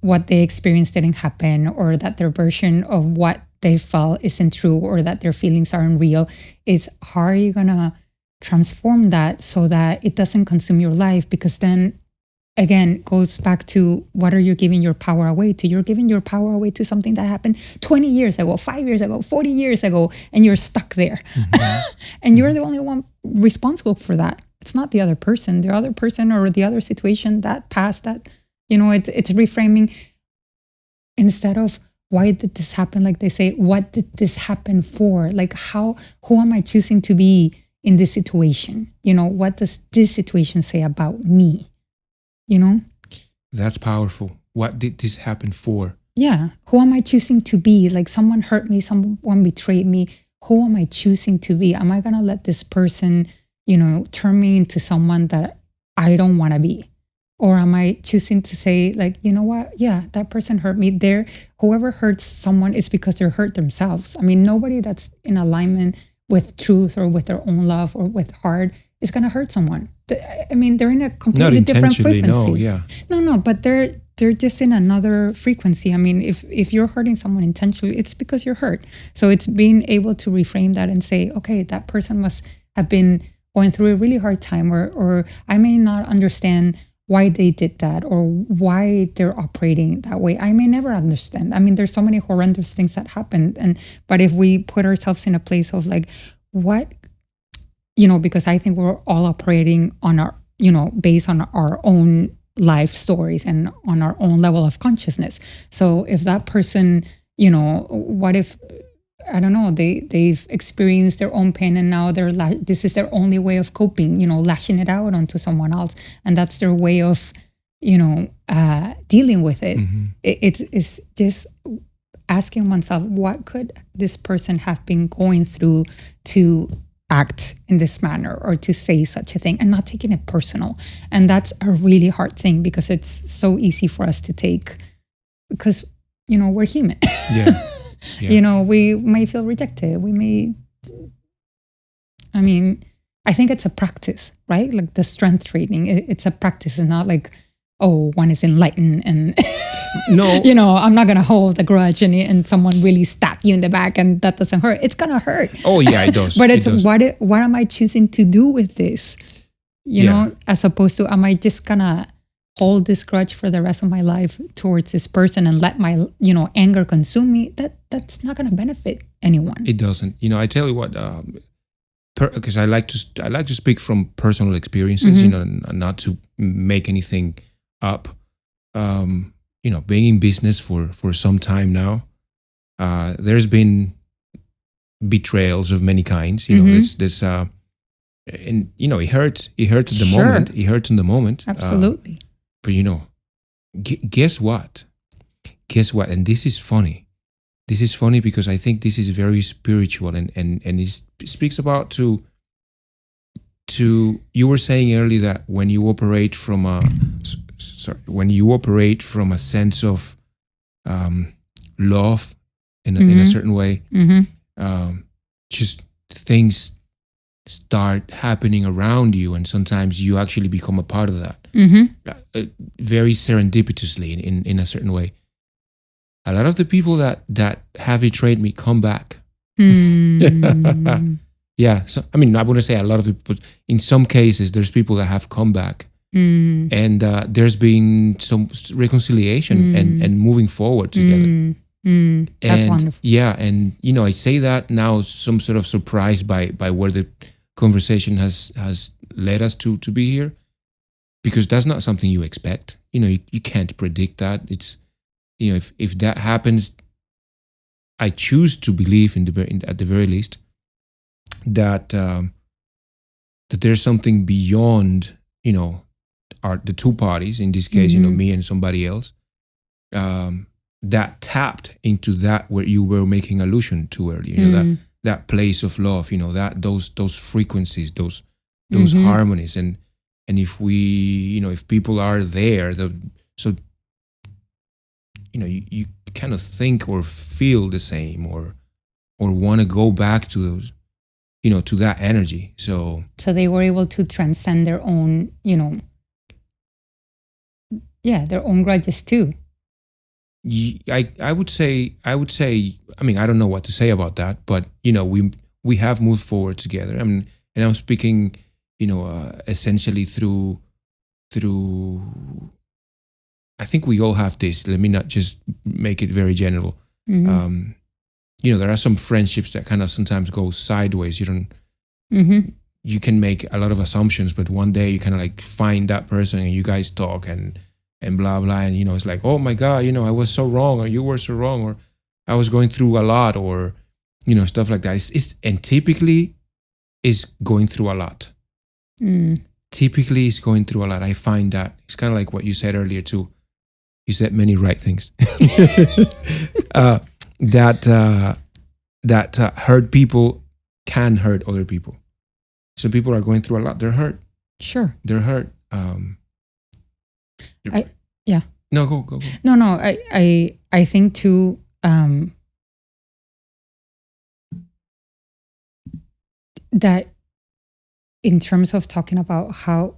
what they experienced didn't happen, or that their version of what they felt isn't true, or that their feelings aren't real. It's how are you gonna transform that so that it doesn't consume your life? Because then again, goes back to what are you giving your power away to? You're giving your power away to something that happened 20 years ago, 5 years ago, 40 years ago, and you're stuck there. And you're the only one responsible for that. It's not the other person. The other person or the other situation, that past, that, it's reframing. Instead of why did this happen? Like they say, what did this happen for? Like who am I choosing to be in this situation? What does this situation say about me? That's powerful. What did this happen for? Yeah. Who am I choosing to be? Like someone hurt me, someone betrayed me. Who am I choosing to be? Am I going to let this person, turn me into someone that I don't want to be? Or am I choosing to say, like, you know what? Yeah, that person hurt me. Whoever hurts someone is because they're hurt themselves. Nobody that's in alignment with truth or with their own love or with heart is going to hurt someone. They're in a completely different frequency. No, but they're just in another frequency. If you're hurting someone intentionally, it's because you're hurt. So it's being able to reframe that and say, okay, that person must have been going through a really hard time, or I may not understand why they did that or why they're operating that way. I may never understand. There's so many horrendous things that happen. But if we put ourselves in a place of like, what, because I think we're all operating on our, based on our own life stories and on our own level of consciousness. So if that person, what if, I don't know, they've experienced their own pain and now this is their only way of coping, lashing it out onto someone else. And that's their way of, dealing with it. It's just asking oneself, what could this person have been going through to act in this manner or to say such a thing, and not taking it personal. And that's a really hard thing because it's so easy for us to take because, we're human. Yeah. We may feel rejected. We may, I think it's a practice, right? Like the strength training, it's a practice. It's not like, oh, one is enlightened and no, I'm not going to hold a grudge and someone really stabbed you in the back and that doesn't hurt. It's going to hurt. Oh yeah, it does. But it's what am I choosing to do with this? As opposed to, am I just going to hold this grudge for the rest of my life towards this person and let my, anger consume me, that's not going to benefit anyone. It doesn't. I tell you what, because I like to speak from personal experiences, not to make anything up. Being in business for some time now, there's been betrayals of many kinds. There's and it hurts. It hurts at the Sure. moment. It hurts in the moment. Absolutely. But guess what? Guess what? And this is funny. This is funny because I think this is very spiritual and it speaks about to you were saying earlier that when you operate from a sense of love in a certain way, just things start happening around you, and sometimes you actually become a part of that. Very serendipitously in a certain way. A lot of the people that have betrayed me come back. Yeah, so I wouldn't say a lot of people, but in some cases there's people that have come back, and there's been some reconciliation and moving forward together. That's wonderful. Yeah, and I say that now, some sort of surprised by where the conversation has led us to be here, because that's not something you expect. You can't predict that. It's if that happens, I choose to believe at the very least that that there's something beyond the two parties, in this case, me and somebody else, that tapped into that where you were making allusion to earlier. That place of love, that those frequencies, those harmonies, and if we, if people are there, you kind of think or feel the same, or want to go back to those, to that energy. So they were able to transcend their own, their own grudges too. I would say, I don't know what to say about that, but we have moved forward together. And I'm speaking, essentially through. I think we all have this. Let me not just make it very general. There are some friendships that kind of sometimes go sideways. You can make a lot of assumptions, but one day you kind of like find that person and you guys talk and blah, blah. And, it's like, oh my God, I was so wrong, or you were so wrong, or I was going through a lot, or, stuff like that. And typically is going through a lot. Typically is going through a lot. I find that it's kind of like what you said earlier too. You said many right things. That hurt people can hurt other people. Some people are going through a lot. They're hurt. Sure. They're hurt. Yeah. No, go. No. I think too. That in terms of talking about how,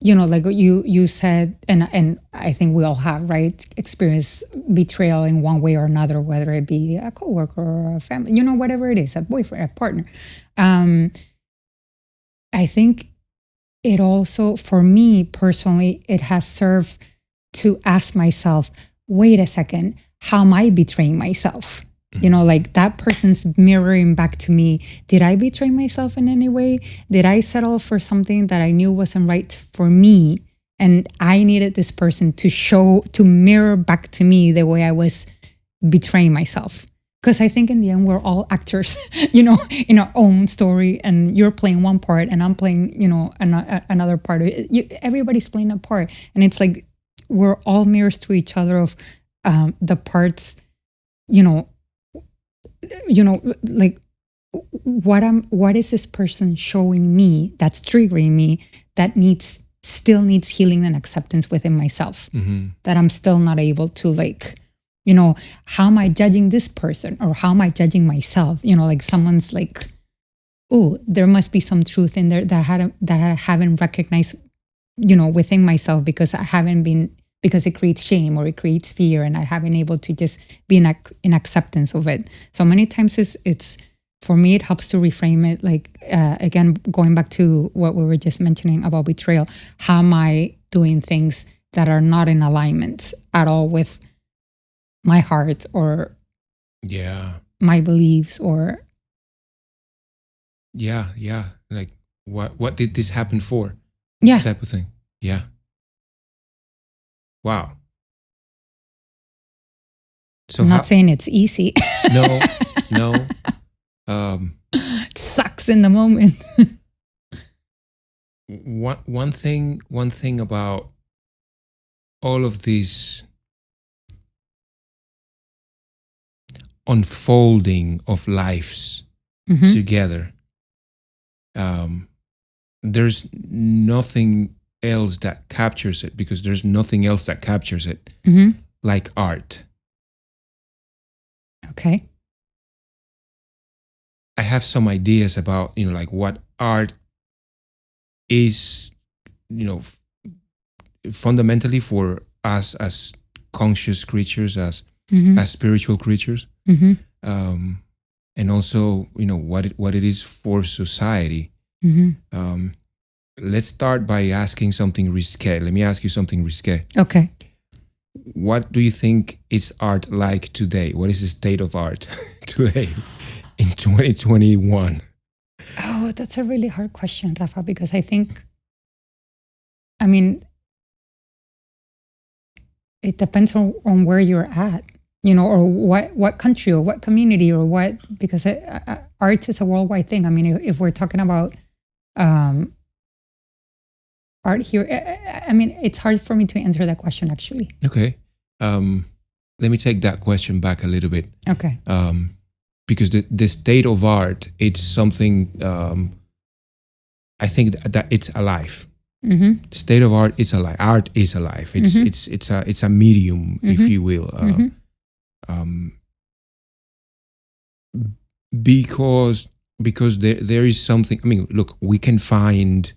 like you said, and I think we all have, right, experience betrayal in one way or another, whether it be a coworker or a family, whatever it is, a boyfriend, a partner. I think it also, for me personally, it has served to ask myself, wait a second, how am I betraying myself? Like that person's mirroring back to me. Did I betray myself in any way? Did I settle for something that I knew wasn't right for me? And I needed this person to mirror back to me the way I was betraying myself. Because I think in the end, we're all actors, in our own story, and you're playing one part and I'm playing, another part of it. Everybody's playing a part. And it's like, we're all mirrors to each other of the parts, like what is this person showing me that's triggering me that still needs healing and acceptance within myself, that I'm still not able to, like, how am I judging this person, or how am I judging myself? Like someone's like, oh, there must be some truth in there that I haven't recognized, within myself, because it creates shame or it creates fear, and I haven't able to just be in acceptance of it. So many times it's for me, it helps to reframe it. Like, again, going back to what we were just mentioning about betrayal, how am I doing things that are not in alignment at all with my heart or my beliefs or like what did this happen for? Type of thing. Wow. So I'm not saying it's easy. No. It sucks in the moment. One thing about all of this unfolding of lives together, there's nothing else that captures it, because there's nothing else that captures it like art. Okay. I have some ideas about, like what art is, fundamentally for us as conscious creatures, as spiritual creatures, and also, what it is for society. Let's start by asking something risque. Let me ask you something risque. Okay. What do you think is art like today? What is the state of art today in 2021? Oh, that's a really hard question, Rafa, because I think, it depends on where you're at, or what country or what community or what, because art is a worldwide thing. If we're talking about art here, it's hard for me to answer that question, actually. Okay. Let me take that question back a little bit. Okay. Because the state of art, it's something, I think that it's alive. The state of art is alive. Art is alive. It's a medium, if you will. Because there is something. Look, we can find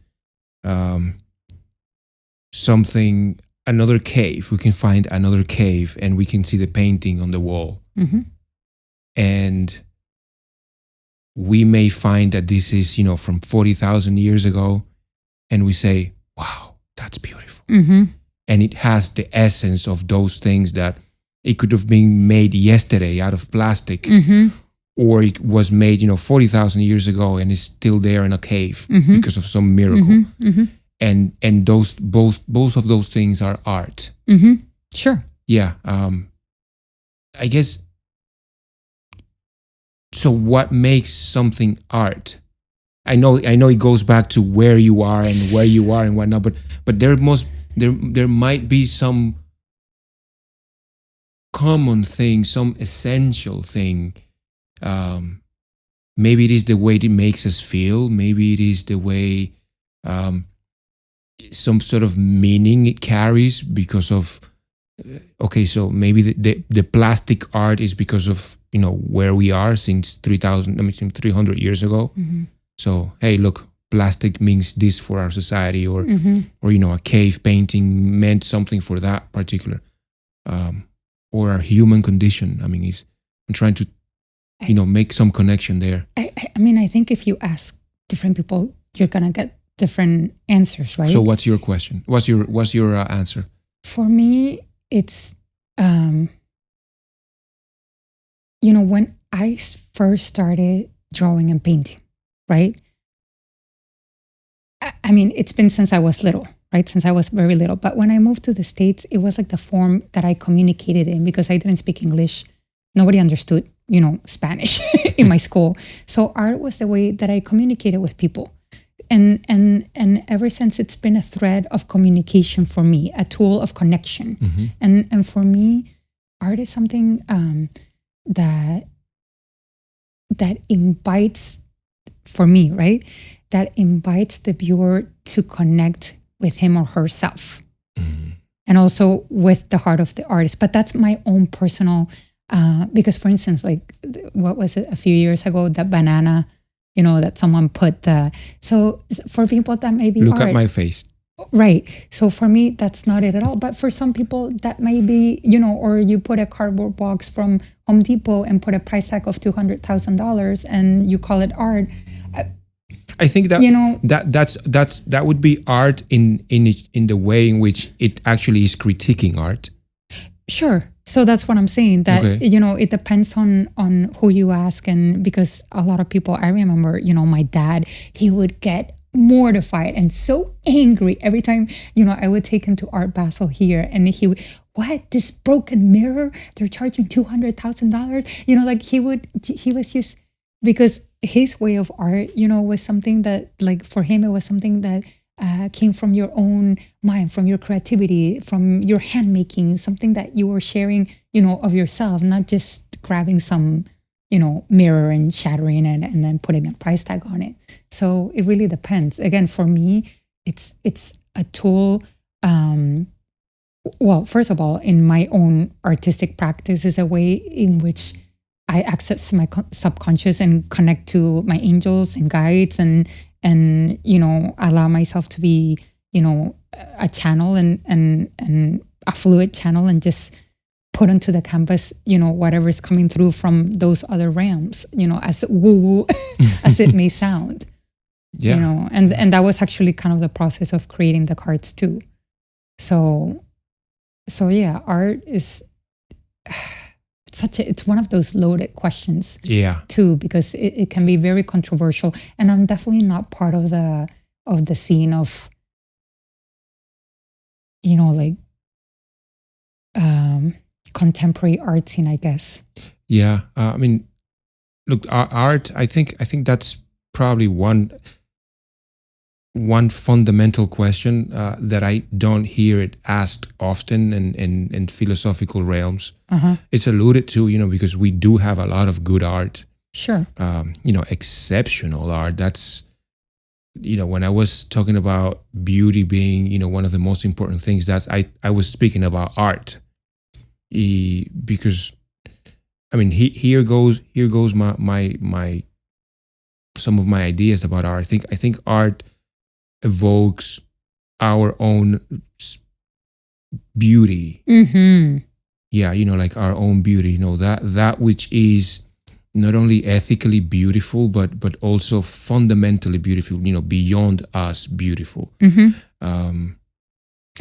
something, another cave. We can find another cave, and we can see the painting on the wall. And we may find that this is, from 40,000 years ago, and we say, wow, that's beautiful. And it has the essence of those things that it could have been made yesterday out of plastic, or it was made, 40,000 years ago and is still there in a cave because of some miracle. And those both of those things are art. Sure. Yeah. I guess. So what makes something art? I know it goes back to where you are and whatnot, but there might be some common thing, some essential thing. Maybe it is the way it makes us feel. Maybe it is the way some sort of meaning it carries because of. Okay, so maybe the plastic art is because of where we are since 300 years ago. So hey, look, plastic means this for our society, or a cave painting meant something for that particular, or our human condition. I'm trying to make some connection there. I think if you ask different people, you're gonna get different answers, right? So what's your question? What's your answer? For me, it's when I first started drawing and painting, right? It's been since I was little, right? Since I was very little. But when I moved to the States, it was like the form that I communicated in, because I didn't speak English. Nobody understood, Spanish in my school. So art was the way that I communicated with people. And ever since, it's been a thread of communication for me, a tool of connection. And for me, art is something that invites, for me, right? That invites the viewer to connect with him or herself, and also with the heart of the artist. But that's my own personal, because for instance, like, what was it a few years ago, that banana, that someone put so for people that may be look art, at my face. Right. So for me, that's not it at all. But for some people that may be, or you put a cardboard box from Home Depot and put a price tag of $200,000 and you call it art. I think that that would be art in the way in which it actually is critiquing art. Sure. So that's what I'm saying, that, it depends on who you ask. And because a lot of people, I remember, my dad, he would get mortified and so angry every time, I would take him to Art Basel here, and he would, what, this broken mirror? They're charging $200,000. Like he was just, because his way of art, was something that, like, for him, it was something that came from your own mind, from your creativity, from your handmaking, something that you were sharing, of yourself, not just grabbing some, mirror and shattering it and then putting a price tag on it. So it really depends. Again, for me, it's a tool. Well, first of all, in my own artistic practice, is a way in which I access my subconscious and connect to my angels and guides, and allow myself to be, a channel and a fluid channel, and just put onto the canvas, whatever is coming through from those other realms, as woo-woo as it may sound. Yeah. And that was actually kind of the process of creating the cards too. So yeah, art is it's one of those loaded questions. Yeah. Too, because it can be very controversial, and I'm definitely not part of the scene of, like, contemporary art scene, I guess. Yeah. I mean, look, art, I think that's probably one fundamental question that I don't hear it asked often in philosophical realms. It's alluded to, because we do have a lot of good art. Sure. Exceptional art. That's, when I was talking about beauty being, one of the most important things, that I was speaking about art. Because, I mean, here goes my some of my ideas about art. I think art evokes our own beauty. Mm-hmm. Yeah, like our own beauty, that which is not only ethically beautiful, but also fundamentally beautiful, beyond us beautiful. Mm-hmm.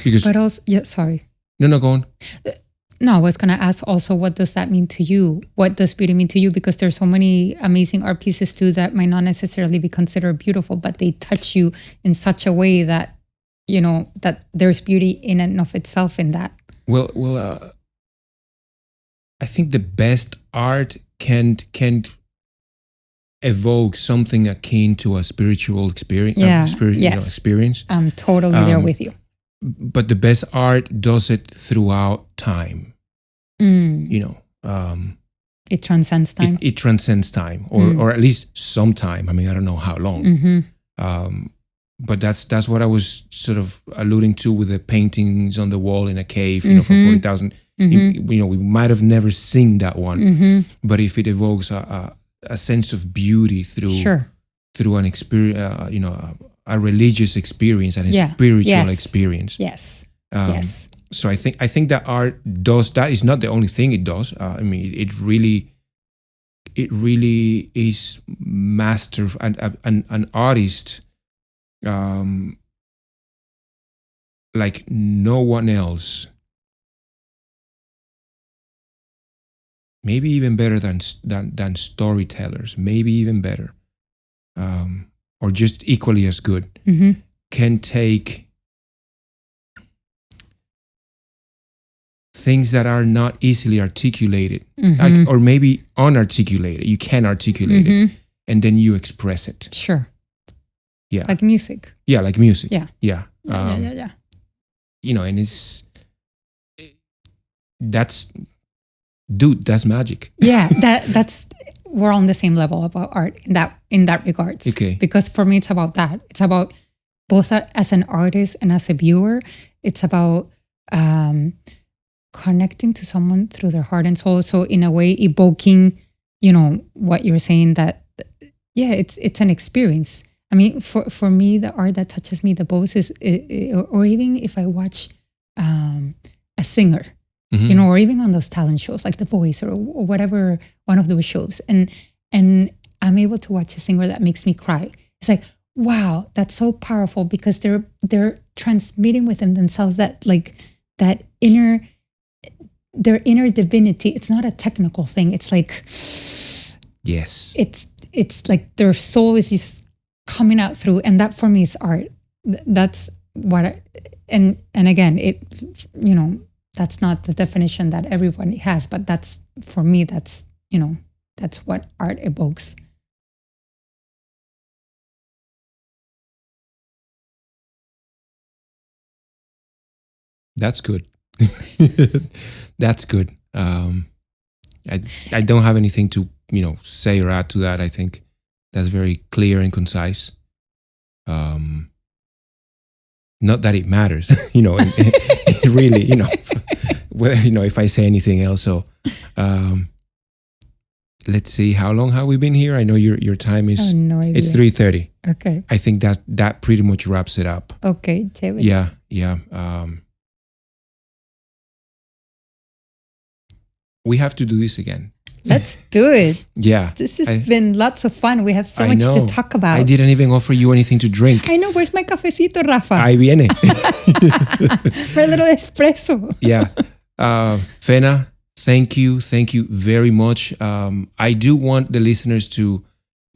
Because, but also, yeah, sorry. No, go on. No, I was going to ask also, what does that mean to you? What does beauty mean to you? Because there's so many amazing art pieces too that might not necessarily be considered beautiful, but they touch you in such a way that, that there's beauty in and of itself in that. Well, I think the best art can evoke something akin to a spiritual experience. Experience. I'm totally there with you. But the best art does it throughout time. It transcends time. It transcends time, or at least some time. I mean, I don't know how long. Mm-hmm. But that's what I was sort of alluding to with the paintings on the wall in a cave, for 40,000. Mm-hmm. We might have never seen that one, mm-hmm. but if it evokes a sense of beauty through an experience, a religious experience and a spiritual experience. Yes. Yes. So I think that art does that. Is not the only thing it does. I mean, it really is master an artist like no one else. Maybe even better than storytellers. Maybe even better, or just equally as good. Mm-hmm. Can take things that are not easily articulated, mm-hmm. or maybe unarticulated. You can articulate it, and then you express it. Sure. Yeah. Like music. Yeah, like music. Yeah. Yeah. Yeah. And that's magic. Yeah, that's we're on the same level about art in that regards. Okay. Because for me, it's about that. It's about both as an artist and as a viewer. It's about connecting to someone through their heart and soul. So in a way, evoking, what you're saying, that, yeah, it's an experience. I mean, for me, the art that touches me the most is, or even if I watch a singer, mm-hmm. Or even on those talent shows like The Voice or whatever, one of those shows, and I'm able to watch a singer that makes me cry. It's like, wow, that's so powerful because they're transmitting within themselves that like that inner their inner divinity. It's not a technical thing. It's like Yes. It's like their soul is just coming out through, and that for me is art. That's what and again, it that's not the definition that everybody has, but that's for me, that's that's what art evokes. That's good. That's good. I don't have anything to say or add to that. I think that's very clear and concise. Not that it matters, really, whether if I say anything else. So, let's see, how long have we been here? I know your time is. I have no idea. It's 3:30. Okay. I think that pretty much wraps it up. Okay, chévere. Yeah. We have to do this again. Let's do it. Yeah. This has been lots of fun. We have so much to talk about. I didn't even offer you anything to drink. I know. Where's my cafecito, Rafa? Ahí viene. My little espresso. Yeah. Fena, thank you very much. I do want the listeners to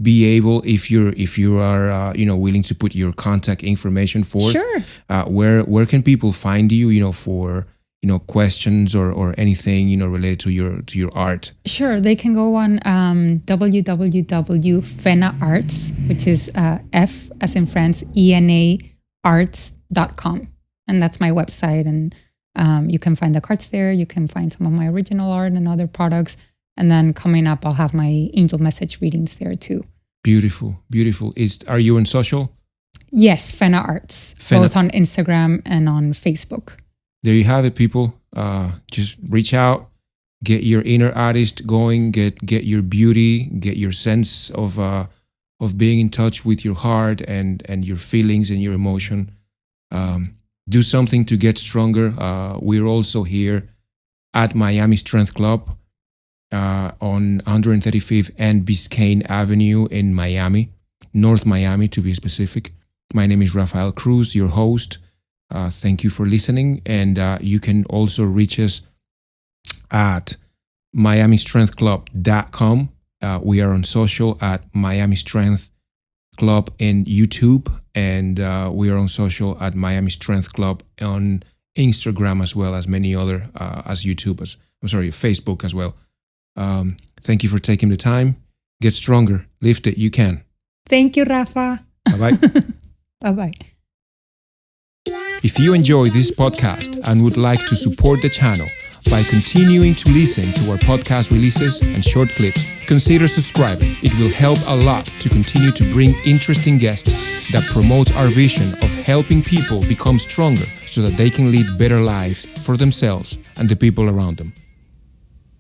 be able, if you are willing to put your contact information forth. Sure. Where can people find you? For questions or anything related to your art. Sure, they can go on www.fenaarts, which is F as in France, ENA arts.com, and that's my website. And you can find the cards there. You can find some of my original art and other products. And then coming up, I'll have my angel message readings there too. Beautiful. Are you on social? Yes, Fena Arts, both on Instagram and on Facebook. There you have it, people. Just reach out, get your inner artist going, get your beauty, get your sense of being in touch with your heart and your feelings and your emotion. Do something to get stronger. We're also here at Miami Strength Club on 135th and Biscayne Avenue in Miami, North Miami to be specific. My name is Rafael Cruz, your host. Thank you for listening, and you can also reach us at miamistrengthclub.com. We are on social at Miami Strength Club in YouTube, and we are on social at Miami Strength Club on Instagram as well as many other as Facebook as well. Thank you for taking the time. Get stronger. Lift it. You can. Thank you, Rafa. Bye-bye. Bye-bye. If you enjoy this podcast and would like to support the channel by continuing to listen to our podcast releases and short clips, consider subscribing. It will help a lot to continue to bring interesting guests that promote our vision of helping people become stronger so that they can lead better lives for themselves and the people around them.